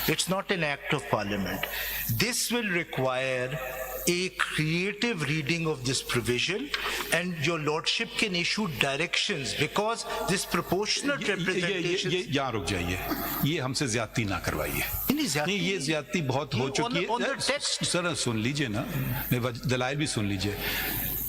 It's not an act of parliament. This will require a creative reading of this provision, and your lordship can issue directions, because this proportionate representation. ये यहाँ रुक जाइए, ये हमसे ज्यादती ना करवाइए। नहीं, ये ज्यादती बहुत हो चुकी है। सर सुन लीजिए ना, दलाइल भी सुन लीजिए।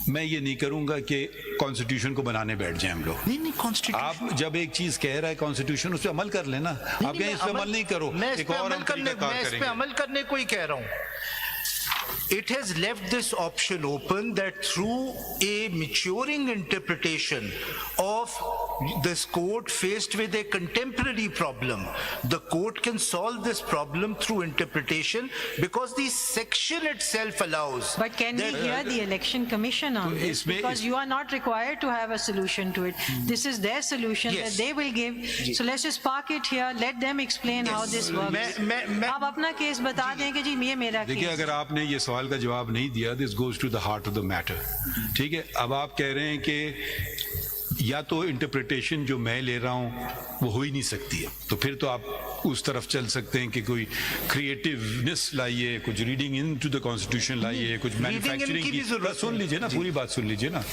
मैं ये नहीं करूंगा कि कॉन्स्टिट्यूशन को बनाने बैठ जाए हम लोग। नहीं, कॉन्स्टिट्यूशन आप जब एक चीज कह रहा है कॉन्स्टिट्यूशन, उस पर अमल कर लेना। आप कहें इस पे अमल नहीं करो, एक और मैं इस पे अमल करने को ही कह रहा हूँ। It has left this option open that through a maturing interpretation of this court faced with a contemporary problem, the court can solve this problem through interpretation, because the section itself allows. But can we hear the election commission on this? Because you are not required to have a solution to it. This is their solution that they will give. So let's just park it here. Let them explain how this works. आप अपना case बता दें कि जी ये मेरा case. देखिए, अगर आपने ये सवाल का जवाब नहीं दिया, this goes to the heart of the matter. ठीक है, अब आप कह रहे हैं कि या तो इंटरप्रिटेशन जो मैं ले रहा हूं वो हो ही नहीं सकती है, तो फिर तो आप उस तरफ चल सकते हैं कि कोई क्रिएटिवनेस लाइए, कुछ reading into the constitution लाइए, कुछ मैन्युफैक्चरिंग की जरूरत। सुन लीजिए ना, पूरी बात सुन लीजिए ना।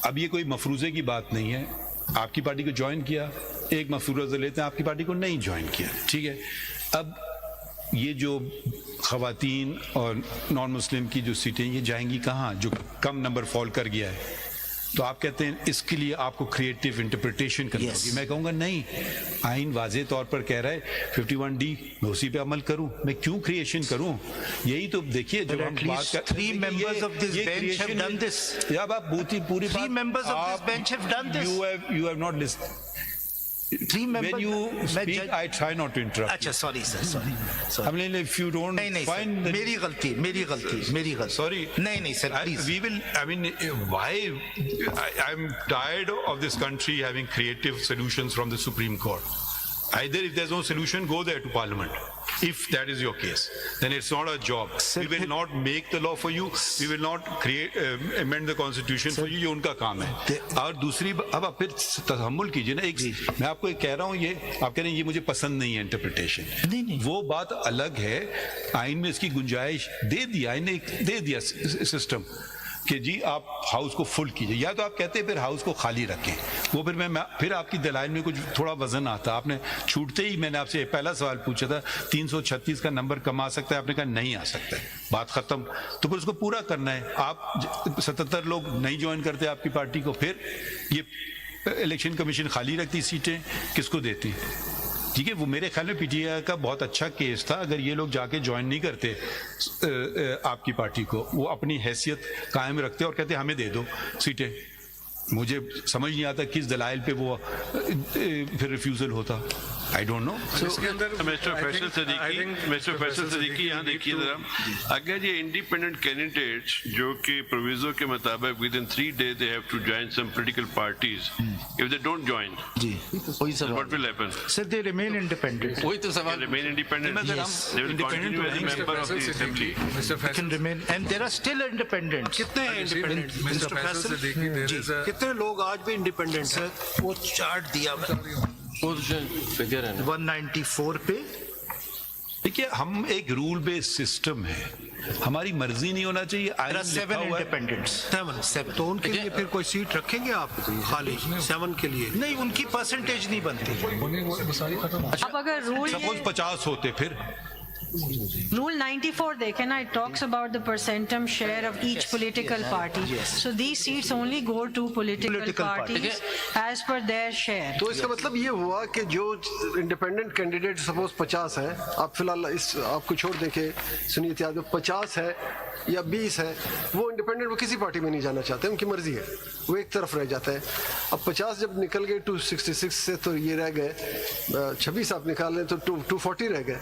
अब ये कोई मफरूजे की बात नहीं है। आपकी पार्टी को ज्वाइन किया, एक मफरूजा लेते हैं, आपकी पार्टी को नहीं ज्वाइन किया। ठीक है, अब ये जो खवातीन और नॉन मुस्लिम की जो सीटें ये जाएंगी कहाँ, जो कम नंबर फॉल कर गया है? तो आप कहते हैं इसके लिए आपको क्रिएटिव इंटरप्रिटेशन करनी होगी। मैं कहूँगा नहीं, आइन वाजे तौर पर कह रहा है 51D, मैं उसी पे अमल करूँ। मैं क्यों क्रिएशन करूँ? यही तो देखिए, जब हम बात करते हैं, 3 members of this bench have done this. जब आप पूरी 3 members of this bench have done this. You have not listened. 3 members. When you speak, I try not to interrupt. अच्छा, sorry sir, sorry. I mean, if you don't find that... मेरी गलती। Sorry. नहीं sir, please. We will. I mean, why? I'm tired of this country having creative solutions from the Supreme Court. Either if there's no solution, go there to Parliament. If that is your case, then it's not our job. We will not make the law for you. We will not create amend the constitution for you. ये उनका काम है। और दूसरी, अब आप फिर तहम्मुल कीजिए ना। एक मैं आपको एक कह रहा हूँ, ये आप कह रहे हैं ये मुझे पसंद नहीं है इंटरप्रिटेशन। नहीं, वो बात अलग है। आइन में इसकी गुंजाइश दे दी, आइन ने दे दिया सिस्टम कि जी आप हाउस को फुल कीजिए, या तो आप कहते हैं फिर हाउस को खाली रखें। वो फिर मैं फिर आपकी दलाइल में कुछ थोड़ा वजन आता। आपने छूटते ही मैंने आपसे पहला सवाल पूछा था 336 का नंबर कम आ सकता है, आपने कहा नहीं आ सकता है, बात खत्म। तो फिर उसको पूरा करना है। आप 77 लोग नहीं ज्वाइन करते आपकी पार्टी को, फिर ये इलेक्शन कमीशन खाली रखती सीटें, किसको देती? ठीक है, वो मेरे ख्याल में पीटीआई का बहुत अच्छा केस था। अगर ये लोग जाके ज्वाइन नहीं करते आपकी पार्टी को, वो अपनी हैसियत कायम रखते और कहते हमें दे दो सीटें, मुझे समझ नहीं आता किस दलाइल पे वो फिर रिफ्यूजल होता। I don't know. Mister Faisal Siddiqui यहाँ देखिए जरा, अगर ये इंडिपेंडेंट कैंडिडेट्स जो कि प्रोविजो के मुताबिक within 3 days they have to join some political parties, if they don't join, जी वही सवाल, what will happen? Sir they remain independent. वही तो सवाल, remain independent, they will continue as a member of the assembly, mister Faisal can remain and there are still independent. कितने independent mister Faisal Siddiqui, कितने लोग आज भी इंडिपेंडेंट हैं? वो चार्ट दिया फिगर है 194 पे। देखिए, हम एक रूल बेस्ड सिस्टम है, हमारी मर्जी नहीं होना चाहिए। 7 इंडिपेंडेंट्स, 7 तो उनके लिए फिर कोई सीट रखेंगे आप खाली 7 के लिए? नहीं, उनकी परसेंटेज नहीं बनती। अब अगर रूल सपोज 50 होते, फिर Rule 94 देखें ना, it talks about the percentum share of each political party. So these seats only go to political parties as per their share. तो इसका मतलब ये हुआ कि जो इंडिपेंडेंट कैंडिडेट सपोज 50 है, आप फिलहाल इस आपको छोड़ दें कि सुनीत यादव 50 है या 20 है, वो इंडिपेंडेंट वो किसी पार्टी में नहीं जाना चाहते, उनकी मर्जी है, वो एक तरफ रह जाता है। अब 50 जब निकल गए 266 से, तो ये रह गए 26 आप निकाल लें तो 240 रह गए।